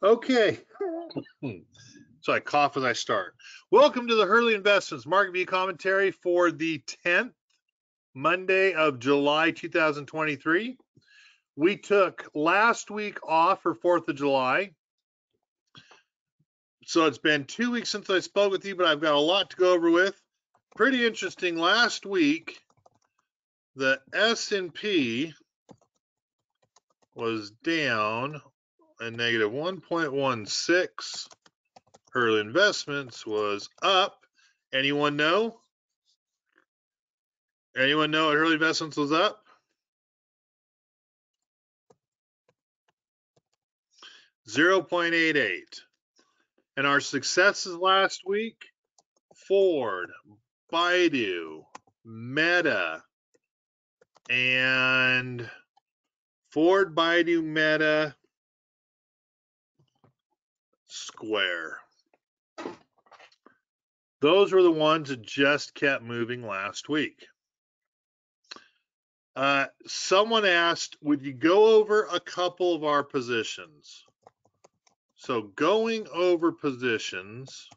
Okay. So I cough as I start. Welcome to the Hurley Investments Market View Commentary for the 10th Monday of July 2023. We took last week off for 4th of July. So it's been 2 weeks since I spoke with you, but I've got a lot to go over with. Pretty interesting. Last week, the S&P was down a negative 1.16. Hurley Investments was up. Anyone know? Anyone know what Hurley Investments was up? 0.88. And our successes last week, Ford, Baidu, Meta, and Ford, Baidu, Meta, Square. Those were the ones that just kept moving last week. Someone asked, would you go over a couple of our positions? So going over positions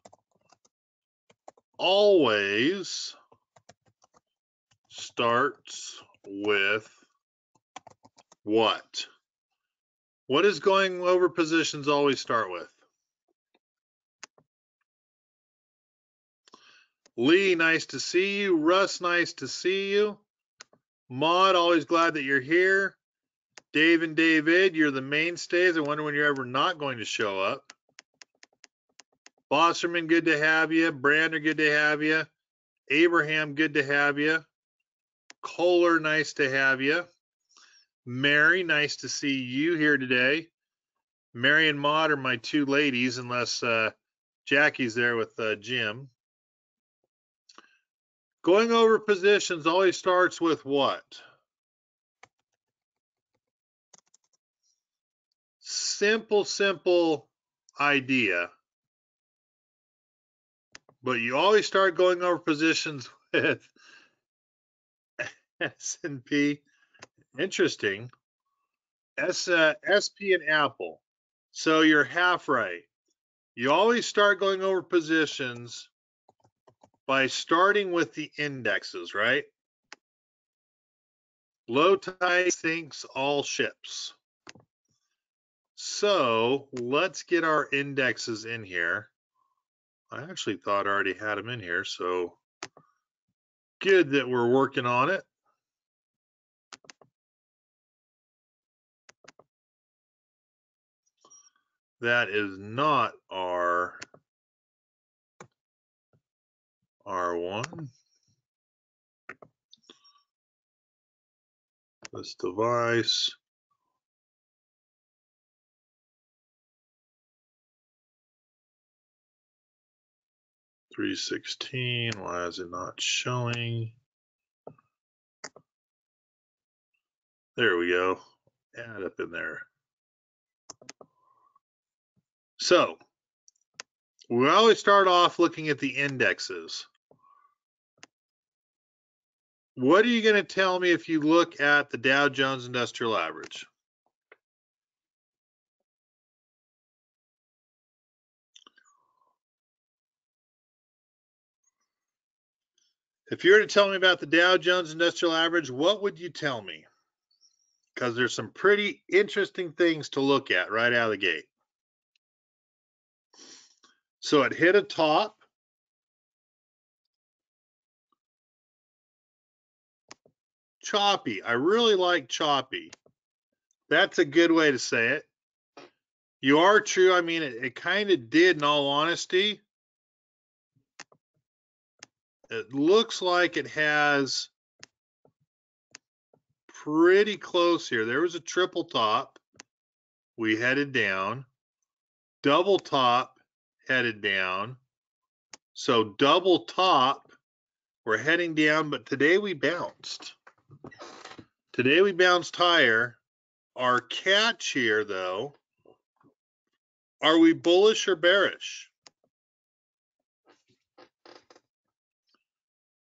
always starts with what? What does going over positions always start with? Lee, nice to see you. Russ, nice to see you. Maud, always glad that you're here. Dave and David, you're the mainstays. I wonder when you're ever not going to show up. Bosserman, good to have you. Brander, good to have you. Abraham, good to have you. Kohler, nice to have you. Mary, nice to see you here today. Mary and Maud are my two ladies, unless Jackie's there with Jim. Going over positions always starts with what? Simple idea. But you always start going over positions with S&P. Interesting. SP and Apple. So you're half right. You always start going over positions by starting with the indexes, right? Low tide sinks all ships. So let's get our indexes in here. I actually thought I already had them in here, so good that we're working on it. That is not our R1. This device. $316. Why is it not showing? There we go. Add up in there. So we always start off looking at the indexes. What are you going to tell me if you look at the Dow Jones Industrial Average? If you were to tell me about the Dow Jones Industrial Average, what would you tell me? Because there's some pretty interesting things to look at right out of the gate. So it hit a top. Choppy. I really like choppy. That's a good way to say it. You are true. I mean, it kind of did, in all honesty. It looks like it has pretty close here. There was a triple top. We headed down. Double top, headed down. So double top, we're heading down, but today we bounced. Today we bounced higher. Our catch here, though, are we bullish or bearish?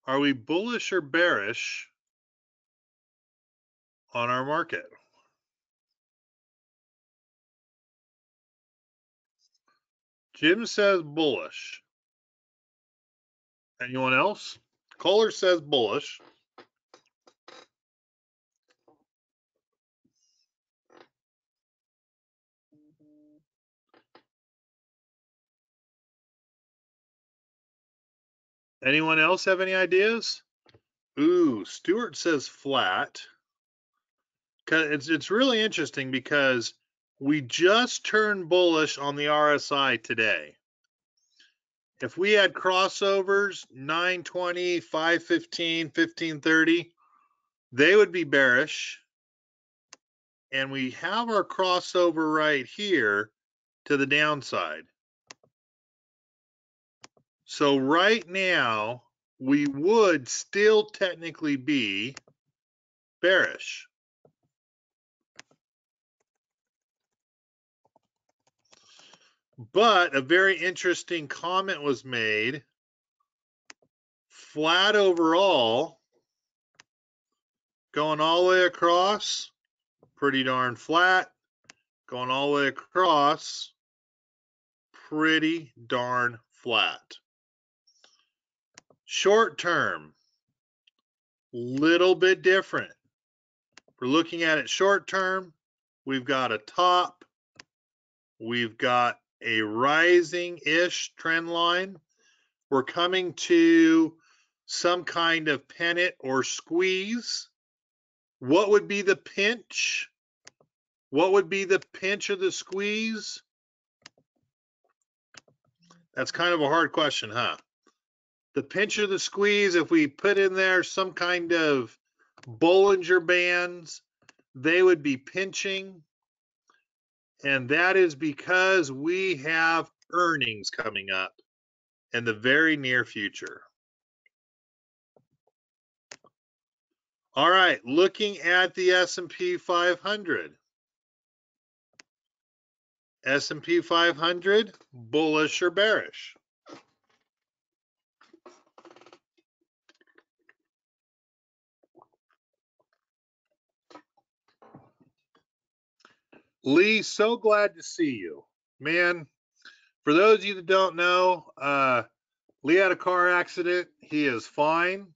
Are we bullish or bearish on our market? Jim says bullish. Anyone else? Kohler says bullish. Anyone else have any ideas? Ooh, Stuart says flat. It's really interesting because we just turned bullish on the RSI today. If we had crossovers 920, 515, 1530, they would be bearish. And we have our crossover right here to the downside. So right now, we would still technically be bearish. But a very interesting comment was made. Flat overall, going all the way across, pretty darn flat. Going all the way across, pretty darn flat. Short term, little bit different. We're looking at it short term. We've got a top. We've got a rising-ish trend line. We're coming to some kind of pennant or squeeze. What would be the pinch? What would be the pinch of the squeeze? That's kind of a hard question, huh? The pinch of the squeeze, if we put in there some kind of Bollinger Bands, they would be pinching. And that is because we have earnings coming up in the very near future. All right, looking at the S&P 500. S&P 500, bullish or bearish? Lee, so glad to see you. Man, for those of you that don't know, Lee had a car accident. He is fine.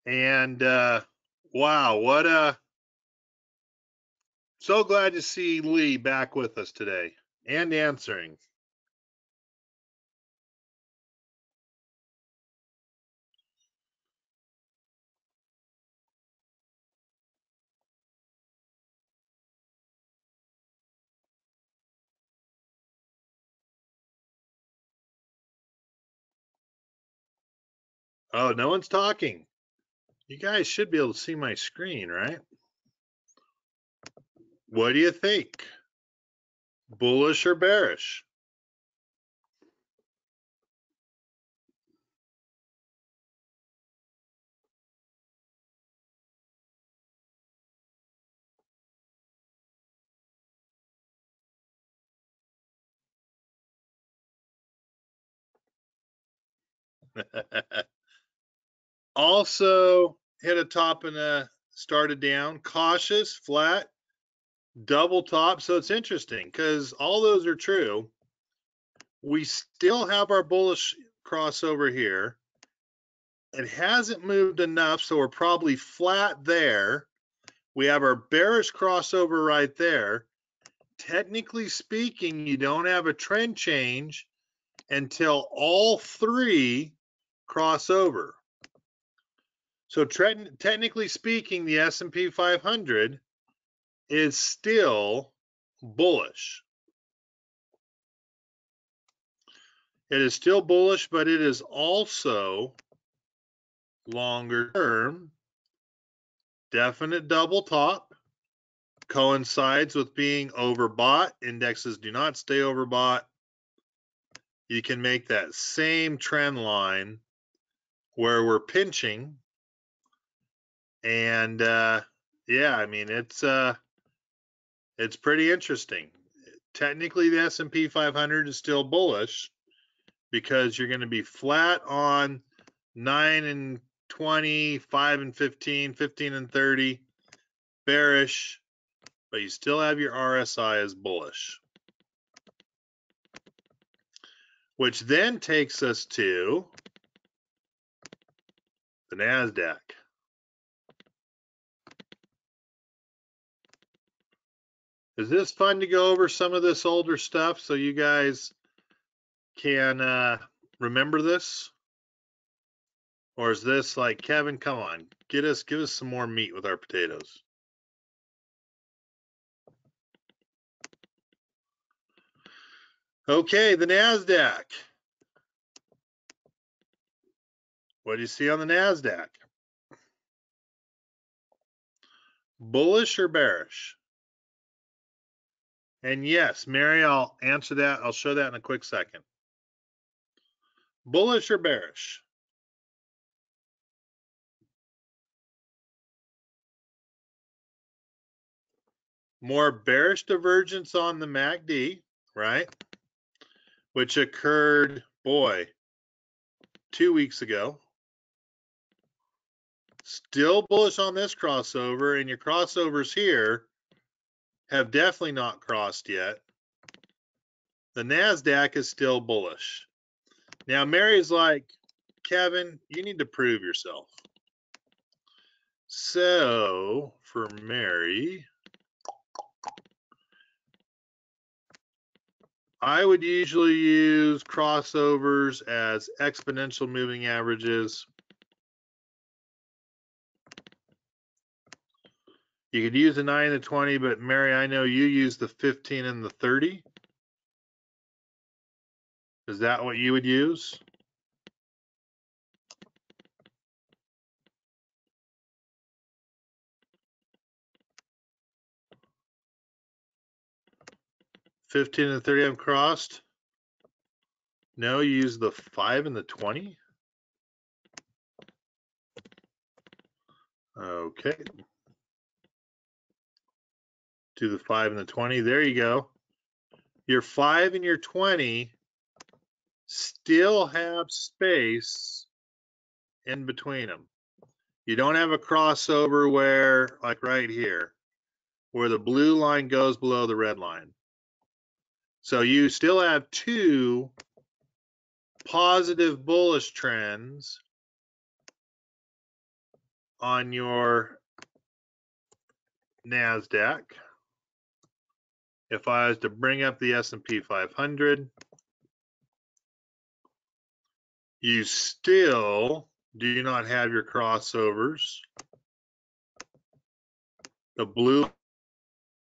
And wow, so glad to see Lee back with us today and answering. Oh, no one's talking. You guys should be able to see my screen, right? What do you think? Bullish or bearish? Also hit a top and started down. Cautious, flat, double top. So it's interesting because all those are true. We still have our bullish crossover here. It hasn't moved enough, so we're probably flat there. We have our bearish crossover right there. Technically speaking, you don't have a trend change until all three cross over. So technically speaking, the S&P 500 is still bullish. It is still bullish, but it is also longer term. Definite double top. Coincides with being overbought. Indexes do not stay overbought. You can make that same trend line where we're pinching. And yeah, I mean, it's pretty interesting. Technically, the S&P 500 is still bullish because you're going to be flat on 9 and 20, 5 and 15, 15 and 30, bearish, but you still have your RSI as bullish. which then takes us to the NASDAQ. Is this fun to go over some of this older stuff so you guys can remember this? Or is this like, Kevin, come on, give us some more meat with our potatoes? Okay, the NASDAQ. What do you see on the NASDAQ? Bullish or bearish? And yes, Mary, I'll answer that. I'll show that in a quick second. Bullish or bearish? More bearish divergence on the MACD, right? Which occurred, boy, 2 weeks ago. Still bullish on this crossover, and your crossovers here have definitely not crossed yet. The NASDAQ is still bullish. Now, Mary's like, Kevin, you need to prove yourself. So, for Mary, I would usually use crossovers as exponential moving averages. You could use the 9 and the 20, but Mary, I know you use the 15 and the 30. Is that what you would use? $15 and the 30 have crossed. No, you use the 5 and the 20. Okay. Do the 5 and the 20. There you go. Your 5 and your 20 still have space in between them. You don't have a crossover where, like right here, where the blue line goes below the red line. So you still have two positive bullish trends on your NASDAQ. If I was to bring up the S&P 500, you still do not have your crossovers. The blue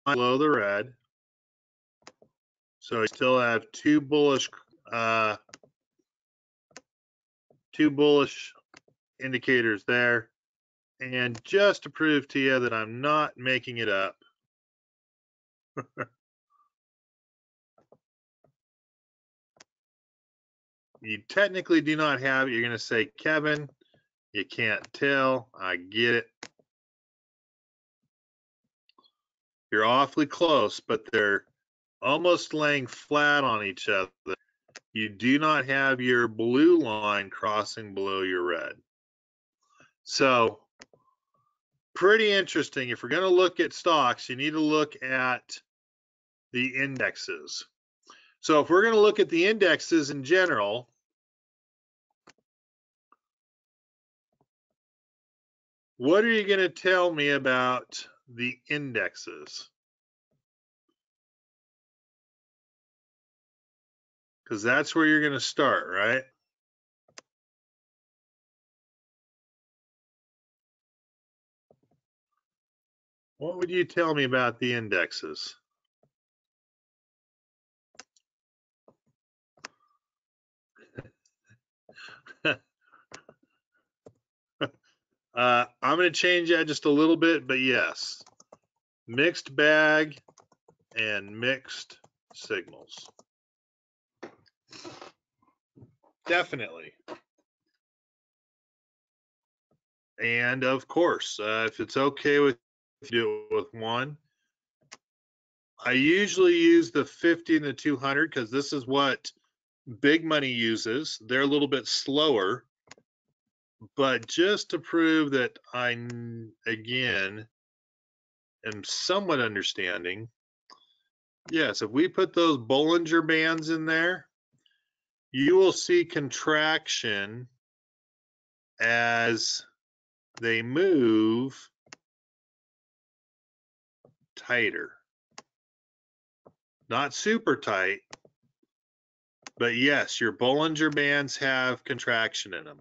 line below the red. So you still have two bullish indicators there. And just to prove to you that I'm not making it up, you technically do not have it. You're going to say, Kevin, you can't tell. I get it. You're awfully close, but they're almost laying flat on each other. You do not have your blue line crossing below your red. So pretty interesting. If we're going to look at stocks, you need to look at the indexes. So if we're going to look at the indexes in general, what are you going to tell me about the indexes? Because that's where you're going to start, right? What would you tell me about the indexes? I'm going to change that just a little bit, but yes, mixed bag and mixed signals. Definitely. And of course, if it's okay with you, do it with one. I usually use the 50 and the 200 because this is what big money uses. They're a little bit slower. But just to prove that I, again, am somewhat understanding, yes, if we put those Bollinger Bands in there, you will see contraction as they move tighter. Not super tight, but yes, your Bollinger Bands have contraction in them.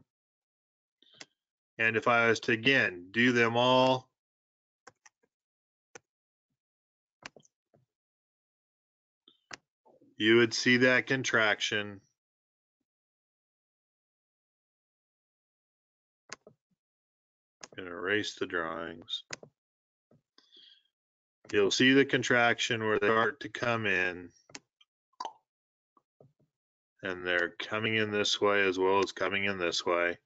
And if I was to, again, do them all, you would see that contraction. I'm going to erase the drawings. You'll see the contraction where they start to come in. And they're coming in this way as well as coming in this way.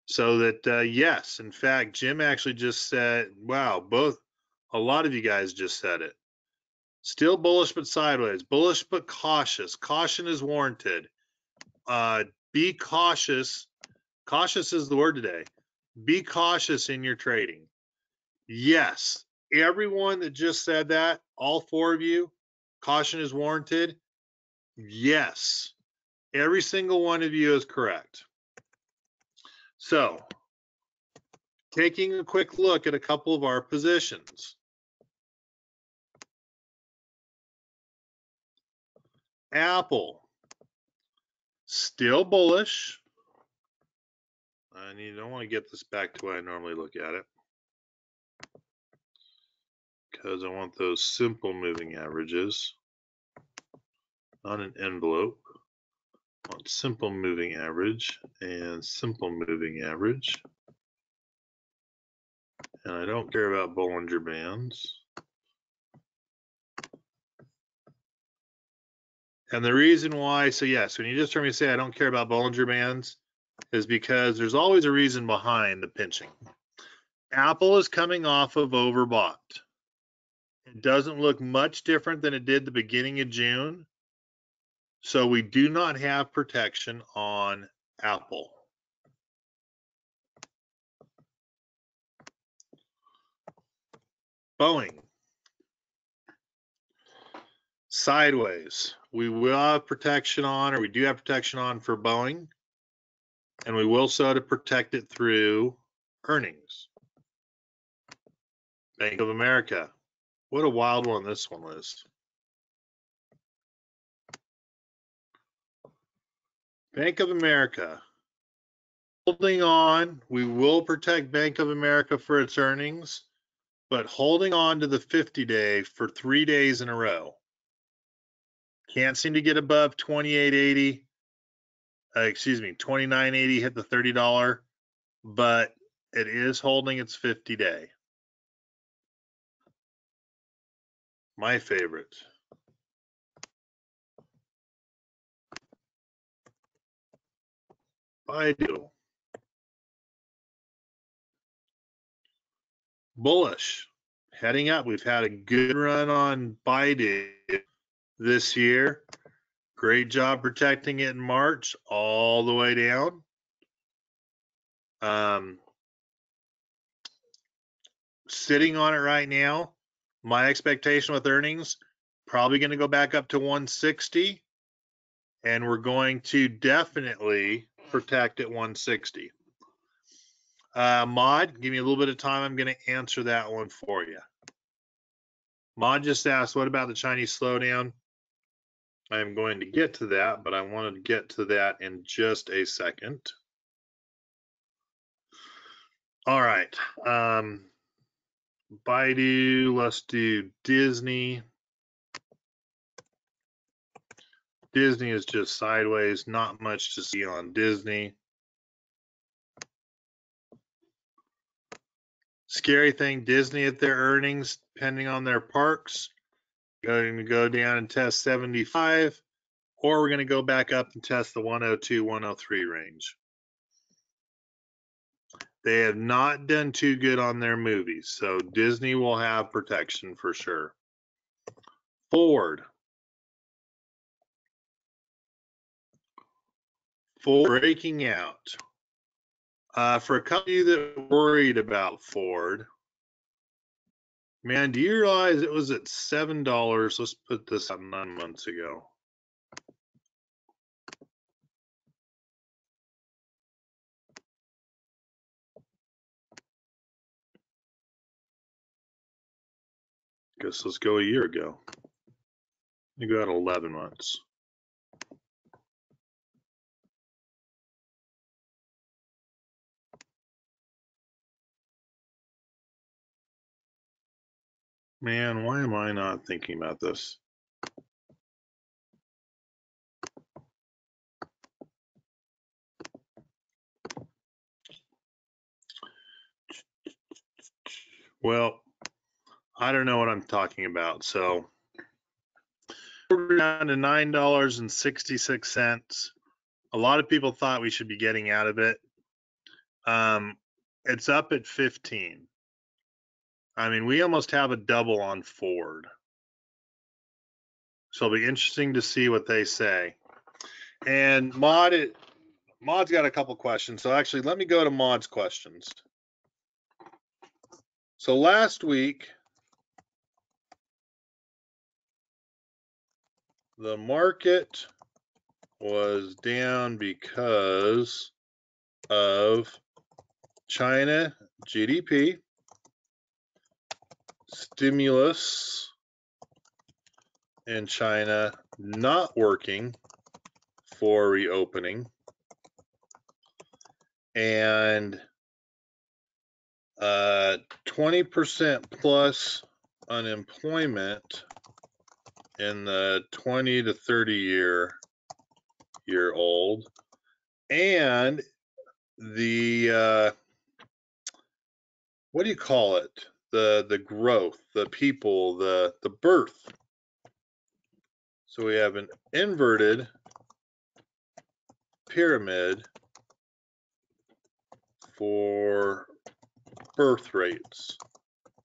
So that, yes, in fact, Jim actually just said, wow, a lot of you guys just said it. Still bullish but sideways, bullish but cautious. Caution is warranted. Be cautious. Cautious is the word today. Be cautious in your trading. Yes, everyone that just said that, all four of you, caution is warranted. Yes, every single one of you is correct. So, taking a quick look at a couple of our positions. Apple, still bullish. I don't want to get this back to where I normally look at it, because I want those simple moving averages, not an envelope. I want simple moving average and simple moving average. And I don't care about Bollinger Bands. And the reason why, so yes, when you just heard me say I don't care about Bollinger Bands, is because there's always a reason behind the pinching. Apple is coming off of overbought. It doesn't look much different than it did the beginning of June. So we do not have protection on Apple. Boeing. Sideways. We will have protection on, or we do have protection on for Boeing. And we will sort of protect it through earnings. Bank of America. What a wild one this one was. Bank of America. Holding on. We will protect Bank of America for its earnings, but holding on to the 50-day for 3 days in a row. Can't seem to get above 28.80. 29.80 hit the $30, but it is holding its 50-day. My favorite. Baidu. Bullish. Heading up. We've had a good run on Baidu this year. Great job protecting it in March all the way down. Sitting on it right now. My expectation with earnings, probably going to go back up to 160. And we're going to definitely protect at 160. Maud, give me a little bit of time. I'm going to answer that one for you. Maud just asked, what about the Chinese slowdown? I'm going to get to that, but I wanted to get to that in just a second. All right. Baidu, let's do Disney. Disney is just sideways, not much to see on Disney. Scary thing, Disney at their earnings, depending on their parks, going to go down and test 75, or we're going to go back up and test the 102, 103 range. They have not done too good on their movies, so Disney will have protection for sure. Ford. Ford breaking out. For a couple of you that are worried about Ford, man, do you realize it was at $7? Let's put this up 9 months ago. Guess let's go a year ago. You go out 11 months. Man, why am I not thinking about this? Well, I don't know what I'm talking about. So we're down to $9.66. A lot of people thought we should be getting out of it. It's up at 15. I mean, we almost have a double on Ford. So it'll be interesting to see what they say. And Maud's got a couple questions. So actually, let me go to Maud's questions. So last week, the market was down because of China GDP, stimulus in China not working for reopening, and 20% plus unemployment in the 20 to 30 year old, and the what do you call it? The growth, the people, the birth. So we have an inverted pyramid for birth rates,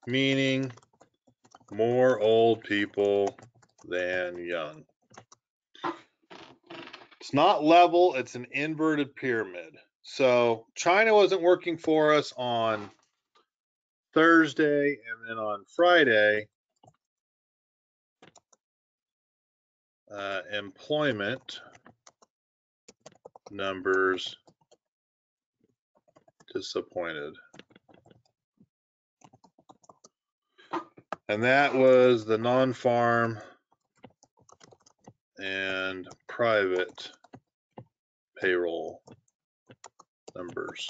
meaning more old people than young. It's not level, it's an inverted pyramid. So China wasn't working for us on Thursday, and then on Friday, employment numbers disappointed. And that was the non-farm and private payroll numbers.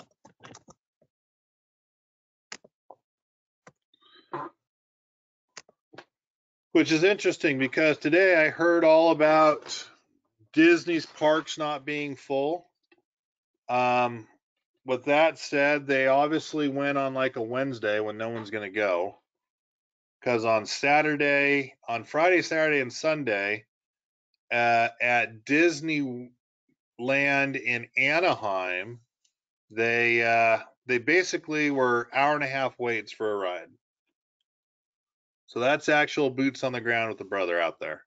Which is interesting because today I heard all about Disney's parks not being full. With that said, they obviously went on like a Wednesday when no one's going to go. Because on Friday, Saturday, and Sunday, at Disneyland in Anaheim, they basically were hour and a half waits for a ride. So that's actual boots on the ground with the brother out there.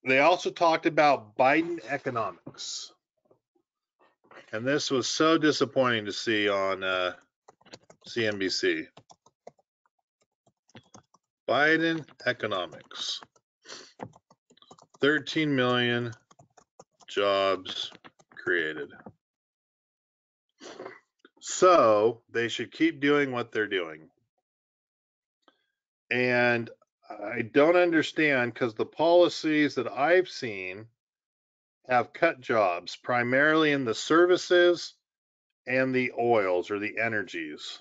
They also talked about Biden economics. And this was so disappointing to see on CNBC. Biden economics. 13 million jobs created. So they should keep doing what they're doing. And I don't understand because the policies that I've seen have cut jobs primarily in the services and the oils or the energies.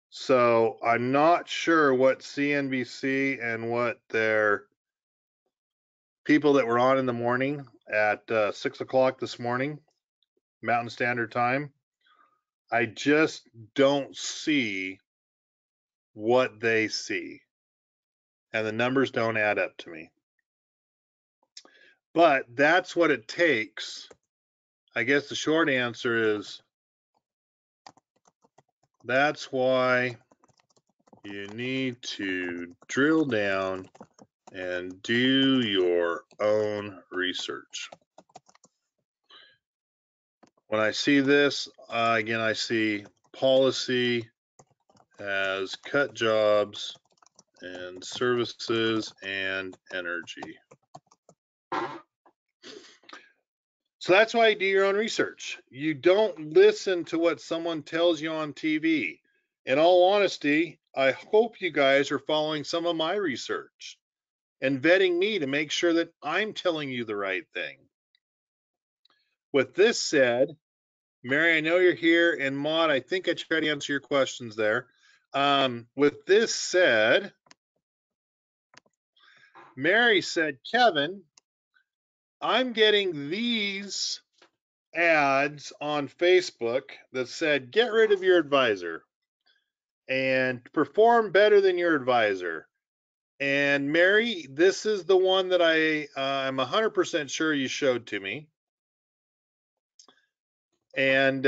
So I'm not sure what CNBC and what their people that were on in the morning at 6 o'clock this morning, Mountain Standard Time, I just don't see what they see. And the numbers don't add up to me. But that's what it takes. I guess the short answer is that's why you need to drill down and do your own research. When I see this, again, I see policy has cut jobs and services and energy. So that's why you do your own research. You don't listen to what someone tells you on TV. in all honesty, I hope you guys are following some of my research and vetting me to make sure that I'm telling you the right thing. With this said, Mary, I know you're here, and Maud, I think I tried to answer your questions there. With this said, Mary said, Kevin, I'm getting these ads on Facebook that said, get rid of your advisor and perform better than your advisor. And Mary, this is the one that I'm 100% sure you showed to me. And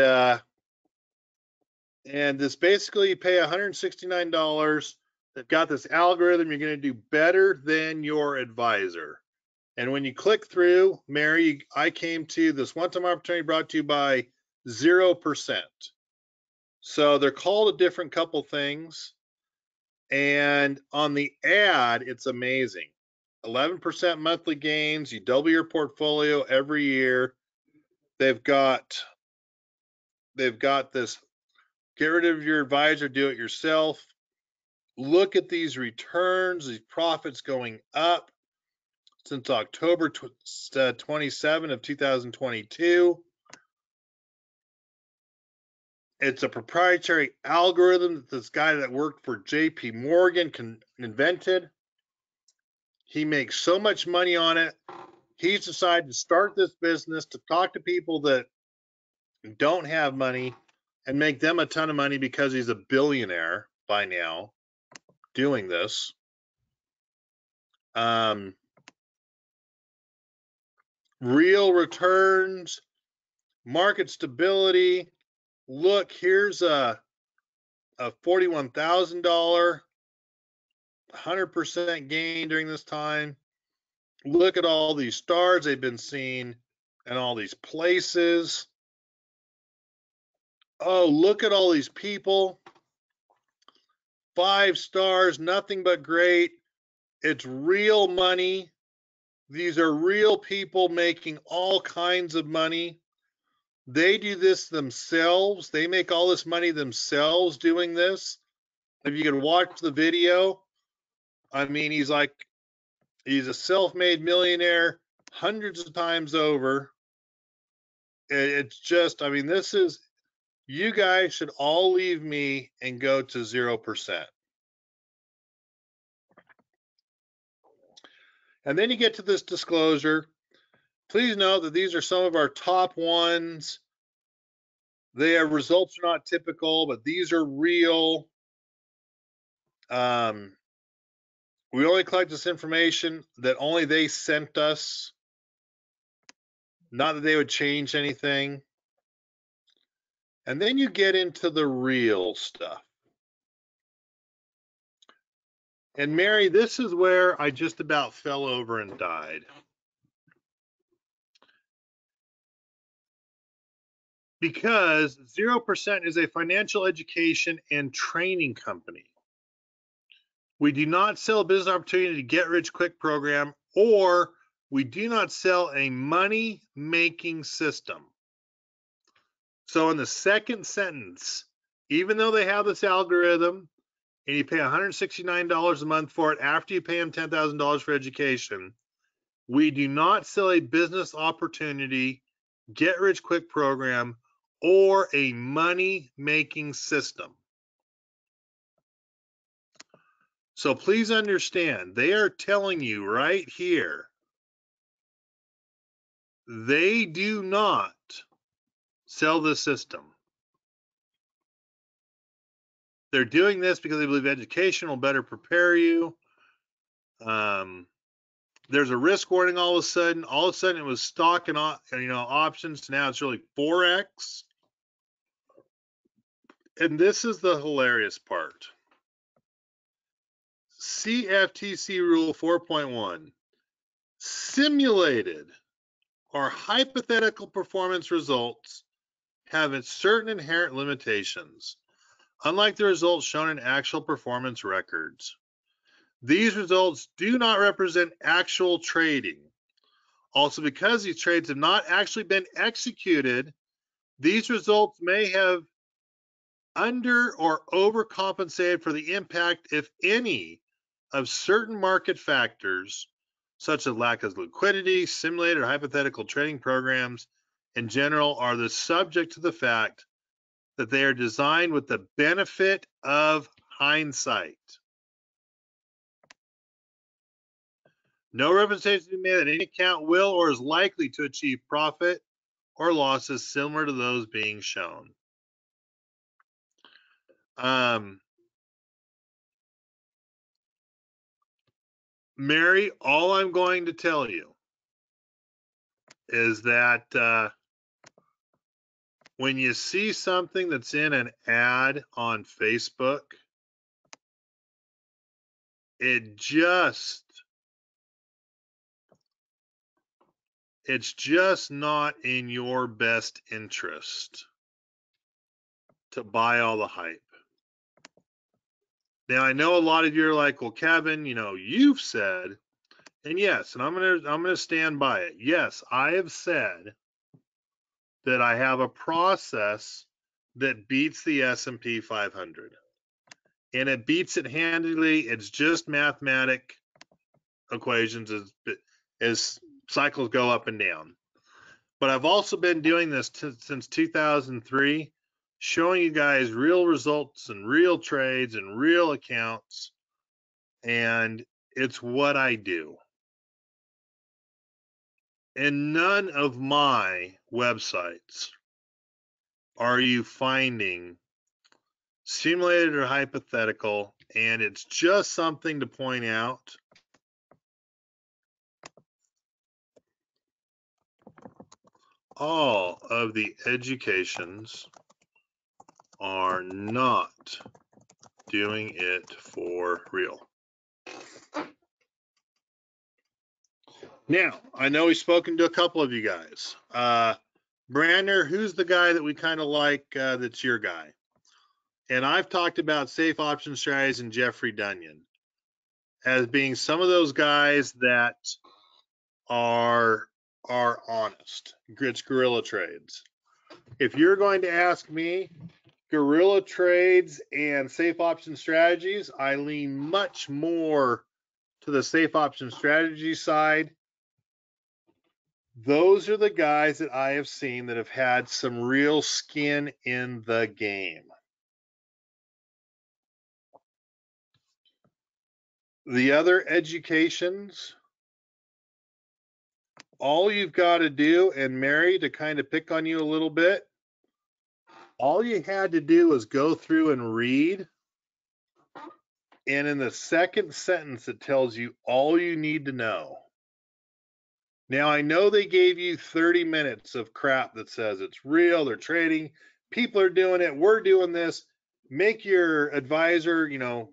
this basically, you pay $169. They've got this algorithm. You're going to do better than your advisor. And when you click through, Mary, I came to this one-time opportunity brought to you by 0%. So they're called a different couple things. And on the ad, it's amazing. 11% monthly gains. You double your portfolio every year. They've got this get rid of your advisor, do it yourself. Look at these returns, these profits going up since October 27 of 2022. It's a proprietary algorithm that this guy that worked for JP Morgan invented. He makes so much money on it. He's decided to start this business to talk to people that don't have money and make them a ton of money because he's a billionaire by now doing this. Real returns, market stability. Look, here's a $41,000 100% gain during this time. Look at all these stars they've been seen in all these places. Oh, look at all these people. 5 stars, nothing but great. It's real money. These are real people making all kinds of money. They do this themselves. They make all this money themselves doing this. If you can watch the video, I mean, he's a self-made millionaire hundreds of times over. It's just, I mean, you guys should all leave me and go to 0%. And then you get to this disclosure. Please note that these are some of our top ones. Their results are not typical, but these are real. We only collect this information that only they sent us. Not that they would change anything. And then you get into the real stuff. And Mary, this is where I just about fell over and died. Because 0% is a financial education and training company. We do not sell a business opportunity to get rich quick program, or we do not sell a money making system. So in the second sentence, even though they have this algorithm and you pay $169 a month for it after you pay them $10,000 for education, we do not sell a business opportunity, get rich quick program, or a money making system. So please understand, they are telling you right here, they do not sell the system. They're doing this because they believe education will better prepare you. There's a risk warning all of a sudden. All of a sudden it was stock and options. Now it's really Forex. And this is the hilarious part. CFTC Rule 4.1. Simulated or hypothetical performance results have certain inherent limitations, unlike the results shown in actual performance records. These results do not represent actual trading. Also, because these trades have not actually been executed, these results may have under or overcompensated for the impact, if any, of certain market factors, such as lack of liquidity, simulated or hypothetical trading programs in general, are the subject to the fact that they are designed with the benefit of hindsight. No representation is made that any account will or is likely to achieve profit or losses similar to those being shown. Mary, all I'm going to tell you is that when you see something that's in an ad on Facebook, it's just not in your best interest to buy all the hype. Now, I know a lot of you are like, well, Kevin, you've said, and yes, and I'm gonna stand by it. Yes, I have said that I have a process that beats the S&P 500. And it beats it handily. It's just mathematic equations as cycles go up and down. But I've also been doing this since 2003, showing you guys real results and real trades and real accounts. And it's what I do. And none of my websites are you finding simulated or hypothetical. And it's just something to point out. All of the educations are not doing it for real. Now, I know we've spoken to a couple of you guys. Brander, who's the guy that we kind of like that's your guy? And I've talked about Safe Option Strategies and Jeffrey Dunyan as being some of those guys that are honest. It's guerrilla trades. If you're going to ask me, guerrilla trades and safe option strategies, I lean much more to the safe option strategy side. Those are the guys that I have seen that have had some real skin in the game. The other educations, all you've got to do, and Mary, to kind of pick on you a little bit, all you had to do was go through and read. And in the second sentence, it tells you all you need to know. Now, I know they gave you 30 minutes of crap that says it's real, they're trading, people are doing it, we're doing this. Make your advisor,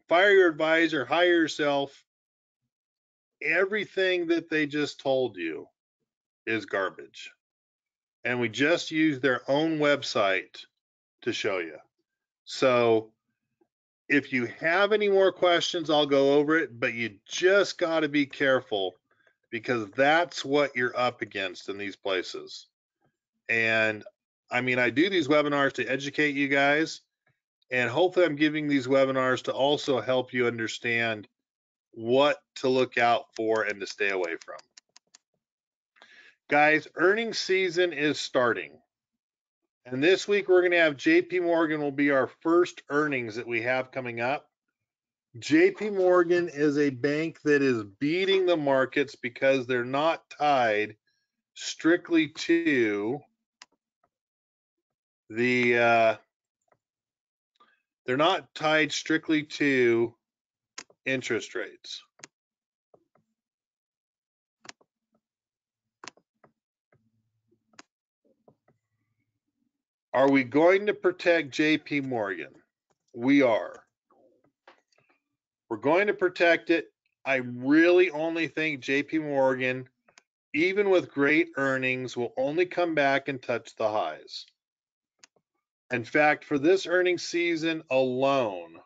fire your advisor, hire yourself. Everything that they just told you is garbage. And we just used their own website to show you. So if you have any more questions, I'll go over it, but you just got to be careful because that's what you're up against in these places. And I mean, I do these webinars to educate you guys, and hopefully I'm giving these webinars to also help you understand what to look out for and to stay away from. Guys, earnings season is starting. And this week we're going to have JP Morgan will be our first earnings that we have coming up. JP Morgan is a bank that is beating the markets because they're not tied strictly to they're not tied strictly to interest rates. Are we going to protect JP Morgan? We are. We're going to protect it. I really only think JP Morgan, even with great earnings, will only come back and touch the highs. In fact, for this earnings season alone,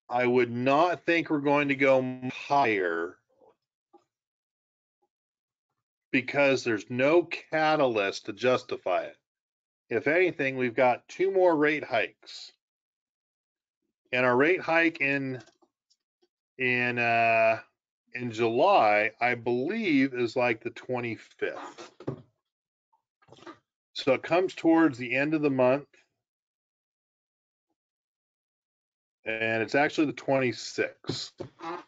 I would not think we're going to go higher because there's no catalyst to justify it. If anything, we've got 2 more rate hikes. And our rate hike in July, I believe, is like the 25th. So it comes towards the end of the month. And it's actually the 26th.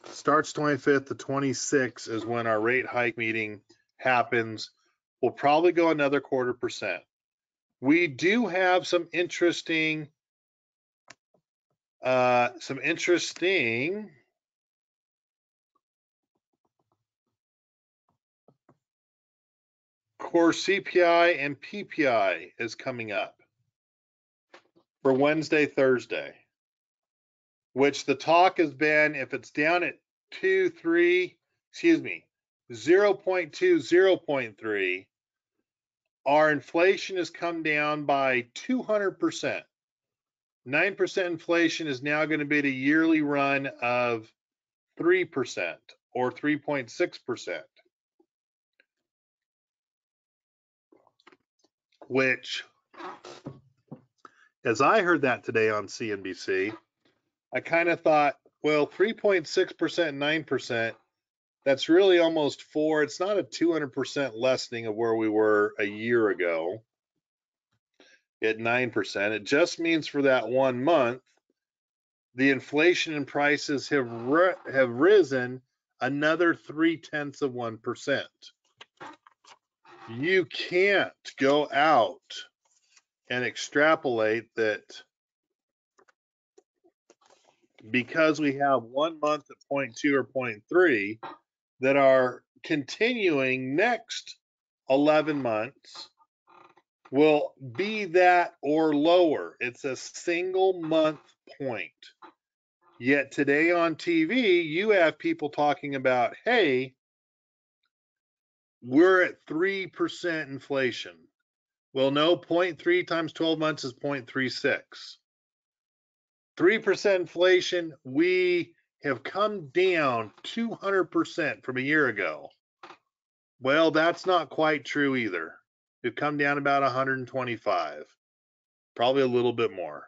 Starts 25th, the 26th is when our rate hike meeting happens. We'll probably go another 0.25%. We do have some interesting core CPI and PPI is coming up for Wednesday, Thursday, which the talk has been, if it's down at 0.2, 0.3, our inflation has come down by 200%. 9% inflation is now going to be at a yearly run of 3% or 3.6%, which, as I heard that today on CNBC, I kind of thought, well, 3.6% and 9%, that's really almost 4. It's not a 200% lessening of where we were a year ago at 9%. It just means for that 1 month, the inflation and prices have risen another 0.3%. You can't go out and extrapolate that because we have 1 month at 0.2 or 0.3 that are continuing next 11 months will be that or lower. It's a single month point. Yet today on TV, you have people talking about, hey, we're at 3% inflation. Well, no, 0.3 times 12 months is 0.36. 3% inflation, we have come down 200% from a year ago. Well, that's not quite true either. We've come down about 125, probably a little bit more.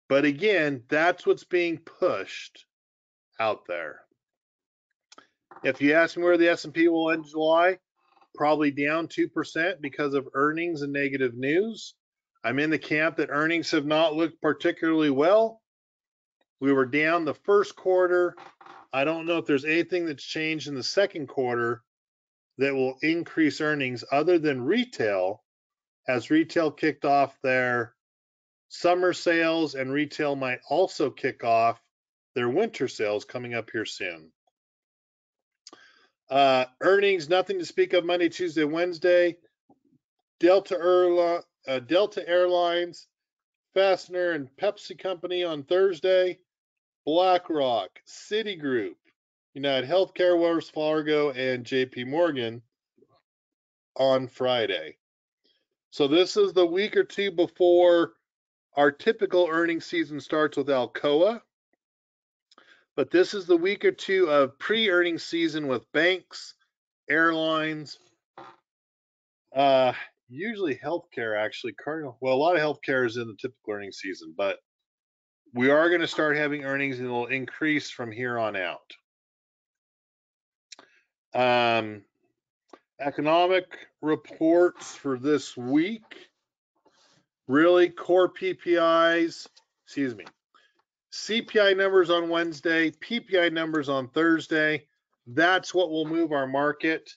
But again, that's what's being pushed out there. If you ask me where the S&P will end July, probably down 2% because of earnings and negative news. I'm in the camp that earnings have not looked particularly well. We were down the first quarter. I don't know if there's anything that's changed in the second quarter that will increase earnings other than retail, as retail kicked off their summer sales, and retail might also kick off their winter sales coming up here soon. Earnings, nothing to speak of Monday, Tuesday, Wednesday. Delta Airlines, Fastener and Pepsi Company on Thursday. BlackRock, Citigroup, United Healthcare, Wells Fargo, and JP Morgan on Friday. So this is the week or two before our typical earnings season starts with Alcoa. But this is the week or two of pre-earnings season with banks, airlines, usually healthcare, actually. Well, a lot of healthcare is in the typical earnings season, but we are going to start having earnings and it'll increase from here on out. Economic reports for this week. Really, core PPIs, CPI numbers on Wednesday, PPI numbers on Thursday. That's what will move our market.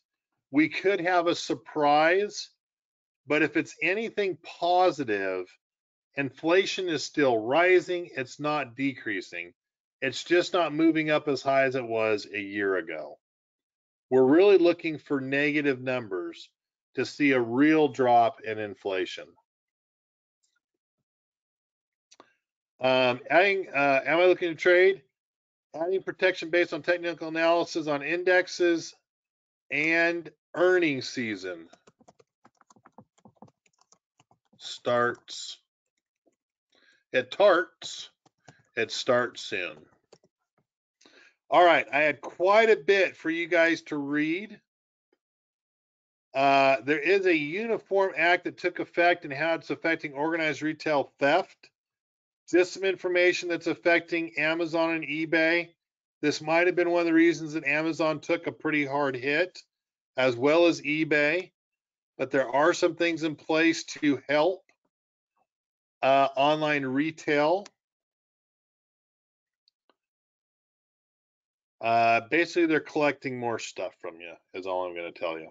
We could have a surprise, but if it's anything positive, inflation is still rising. It's not decreasing. It's just not moving up as high as it was a year ago. We're really looking for negative numbers to see a real drop in inflation. Am I looking to trade? Adding protection based on technical analysis on indexes and earnings season starts. It tarts It starts soon. All right, I had quite a bit for you guys to read. There is a uniform act that took effect and how it's affecting organized retail theft. Just some information that's affecting Amazon and eBay. This might have been one of the reasons that Amazon took a pretty hard hit, as well as eBay. But there are some things in place to help online retail. Basically, they're collecting more stuff from you, is all I'm going to tell you.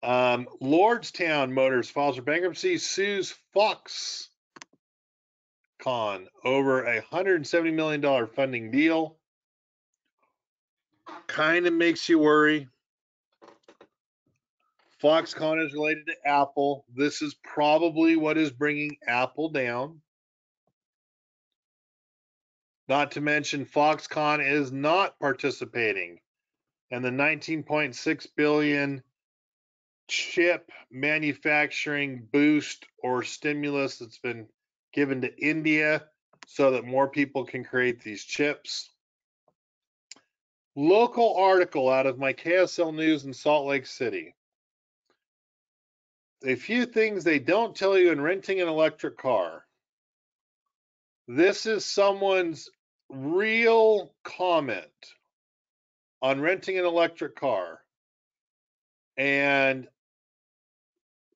Lordstown Motors files for bankruptcy, sues Foxconn over a $170 million funding deal. Kind of makes you worry. Foxconn is related to Apple. This is probably what is bringing Apple down. Not to mention, Foxconn is not participating in the 19.6 billion chip manufacturing boost or stimulus that's been given to India so that more people can create these chips. Local article out of my KSL News in Salt Lake City. A few things they don't tell you in renting an electric car. This is someone's real comment on renting an electric car. And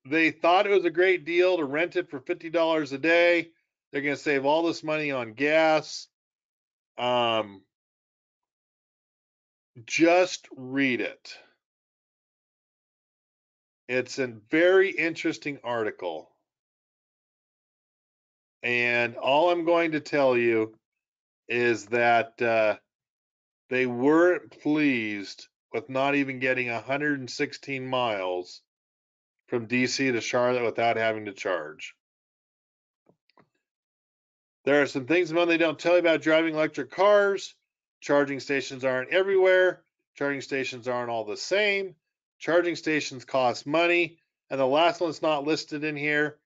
they thought it was a great deal to rent it for $50 a day. They're going to save all this money on gas. Just read it. It's a very interesting article. And all I'm going to tell you is that they weren't pleased with not even getting 116 miles from DC to Charlotte without having to charge. There are some things they don't tell you about driving electric cars. Charging stations aren't everywhere. Charging stations aren't all the same. Charging stations cost money. And the last one that's not listed in here,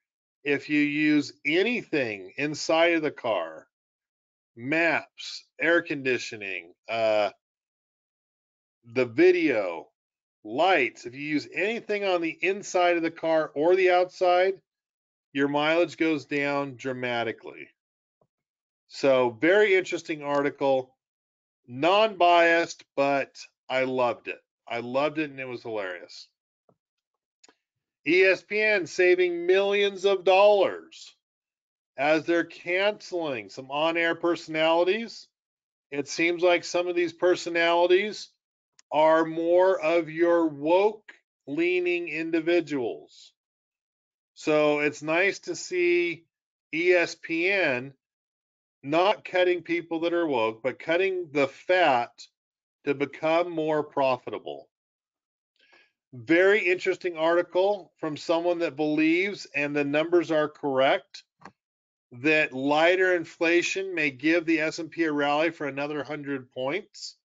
if you use anything inside of the car, maps, air conditioning, the video, lights, if you use anything on the inside of the car or the outside, your mileage goes down dramatically. So very interesting article, non-biased, but I loved it. I loved it and it was hilarious. ESPN saving millions of dollars as they're canceling some on-air personalities. It seems like some of these personalities are more of your woke-leaning individuals. So it's nice to see ESPN not cutting people that are woke, but cutting the fat to become more profitable. Very interesting article from someone that believes, and the numbers are correct, that lighter inflation may give the S&P a rally for another 100 points.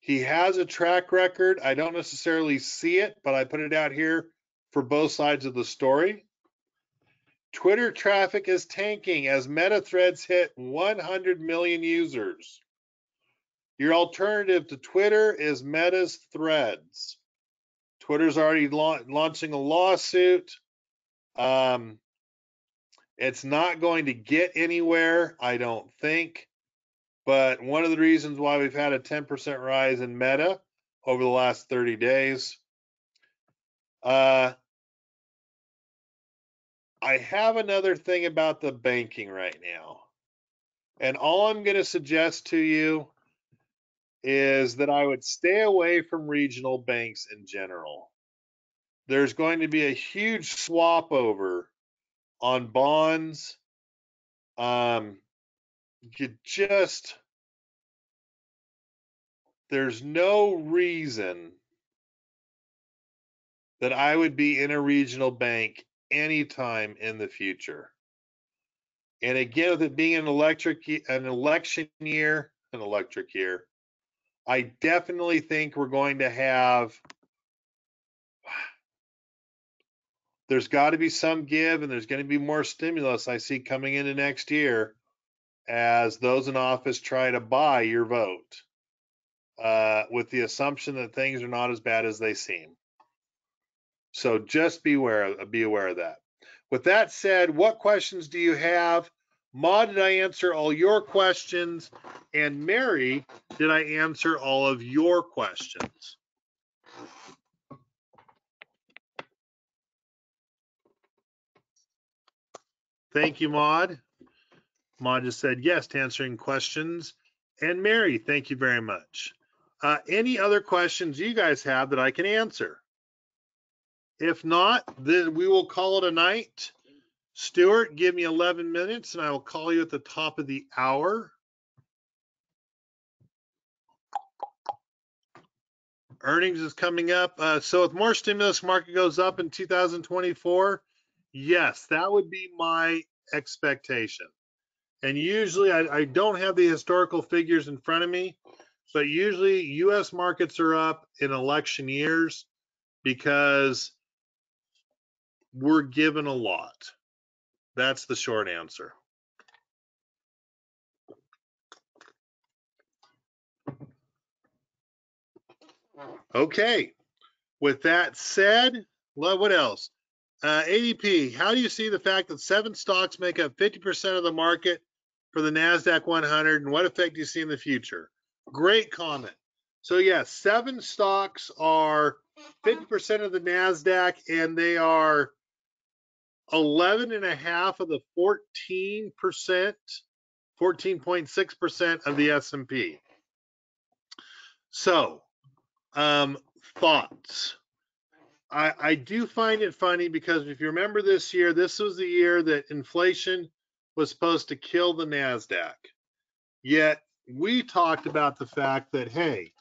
He has a track record. I don't necessarily see it, but I put it out here for both sides of the story. Twitter traffic is tanking as Meta threads hit 100 million users. Your alternative to Twitter is Meta's Threads. Twitter's already launching a lawsuit. It's not going to get anywhere, I don't think. But one of the reasons why we've had a 10% rise in Meta over the last 30 days. I have another thing about the banking right now. And all I'm going to suggest to you is that I would stay away from regional banks in general. There's going to be a huge swap over on bonds. There's no reason that I would be in a regional bank anytime in the future. And again, with it being an election year, I definitely think we're going to have there's got to be some give, and there's going to be more stimulus I see coming into next year as those in office try to buy your vote, with the assumption that things are not as bad as they seem. So just be aware of that. With that said, what questions do you have? Ma, did I answer all your questions? And Mary, did I answer all of your questions? Thank you, Maud. Maud just said yes to answering questions. And Mary, thank you very much. Any other questions you guys have that I can answer? If not, then we will call it a night. Stuart, give me 11 minutes and I will call you at the top of the hour. Earnings is coming up. So with more stimulus, market goes up in 2024. Yes, that would be my expectation. And usually I don't have the historical figures in front of me, but usually US markets are up in election years because we're given a lot. That's the short answer. Okay. With that said, what else? ADP, how do you see the fact that 7 stocks make up 50% of the market for the NASDAQ 100, and what effect do you see in the future? Great comment. So yes, 7 stocks are 50% of the NASDAQ, and they are 11.5 of the 14%, 14.6% of the S&P. So, thoughts. I do find it funny because if you remember this year, this was the year that inflation was supposed to kill the NASDAQ. Yet we talked about the fact that, hey,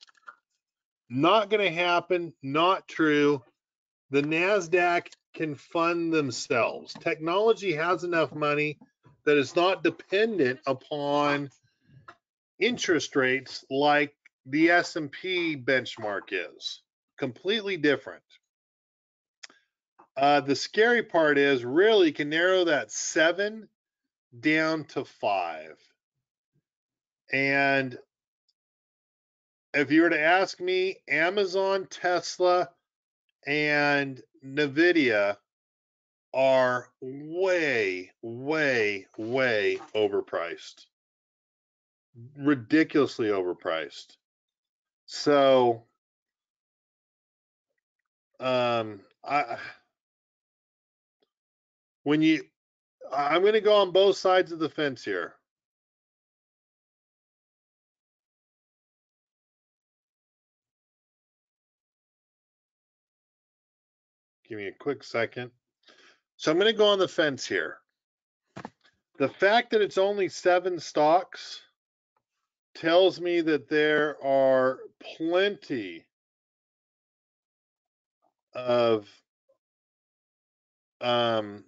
not going to happen, not true. The NASDAQ can fund themselves. Technology has enough money that is not dependent upon interest rates like the S&P benchmark is. Completely different. The scary part is really can narrow that 7 down to 5. And if you were to ask me, Amazon, Tesla, and Nvidia are way, way, way overpriced. Ridiculously overpriced. So, I'm going to go on both sides of the fence here. Give me a quick second. So I'm going to go on the fence here. The fact that it's only 7 stocks tells me that there are plenty of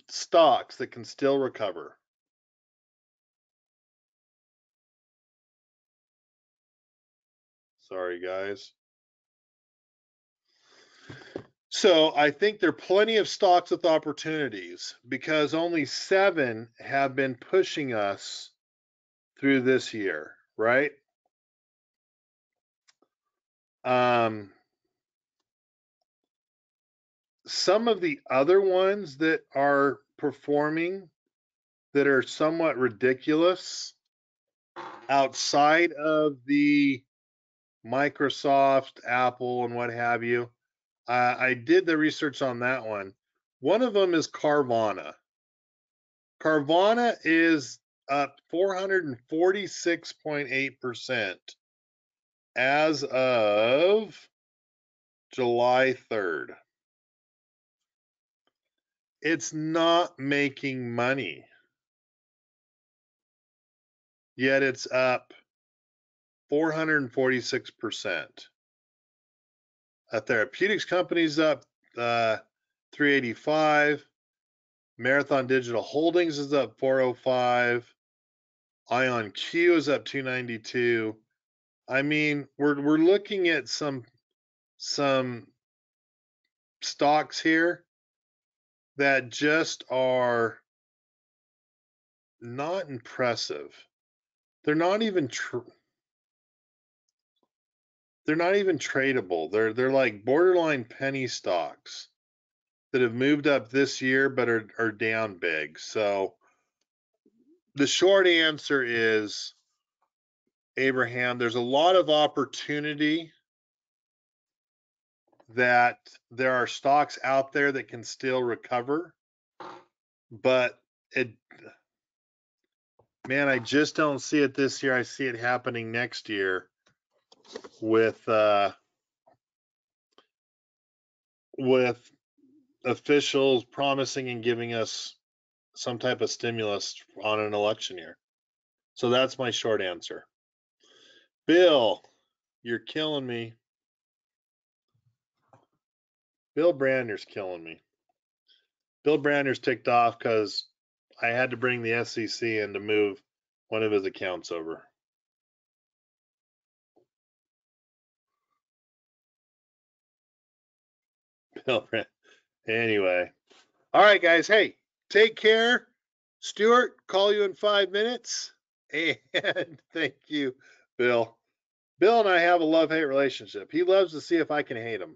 stocks that can still recover. Sorry, guys. So I think there are plenty of stocks with opportunities because only 7 have been pushing us through this year, right? Some of the other ones that are performing that are somewhat ridiculous outside of the Microsoft, Apple, and what have you. I did the research on that one. One of them is Carvana. Carvana is up 446.8% as of July 3rd. It's not making money. Yet it's up 446%. A therapeutics company's up 385. Marathon Digital Holdings is up 405. Ion Q is up 292. I mean, we're looking at some stocks here that just are not impressive. They're not even they're not even tradable. They're like borderline penny stocks that have moved up this year but are down big. So the short answer is, Abraham, there's a lot of opportunity that there are stocks out there that can still recover, but man, I just don't see it this year. I see it happening next year with officials promising and giving us some type of stimulus on an election year. So that's my short answer. Bill, you're killing me. Bill Brandner's killing me. Bill Brandner's ticked off because I had to bring the SEC in to move one of his accounts over. Bill Brandner. Anyway. All right, guys. Hey, take care. Stuart, call you in 5 minutes. And thank you, Bill. Bill and I have a love-hate relationship. He loves to see if I can hate him.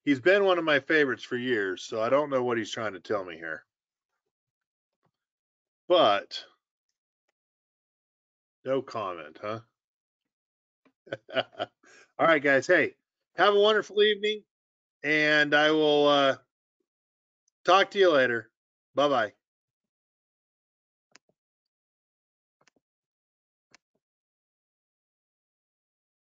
He's been one of my favorites for years, so I don't know what he's trying to tell me here. But no comment, huh? All right, guys. Hey, have a wonderful evening, and I will talk to you later. Bye-bye.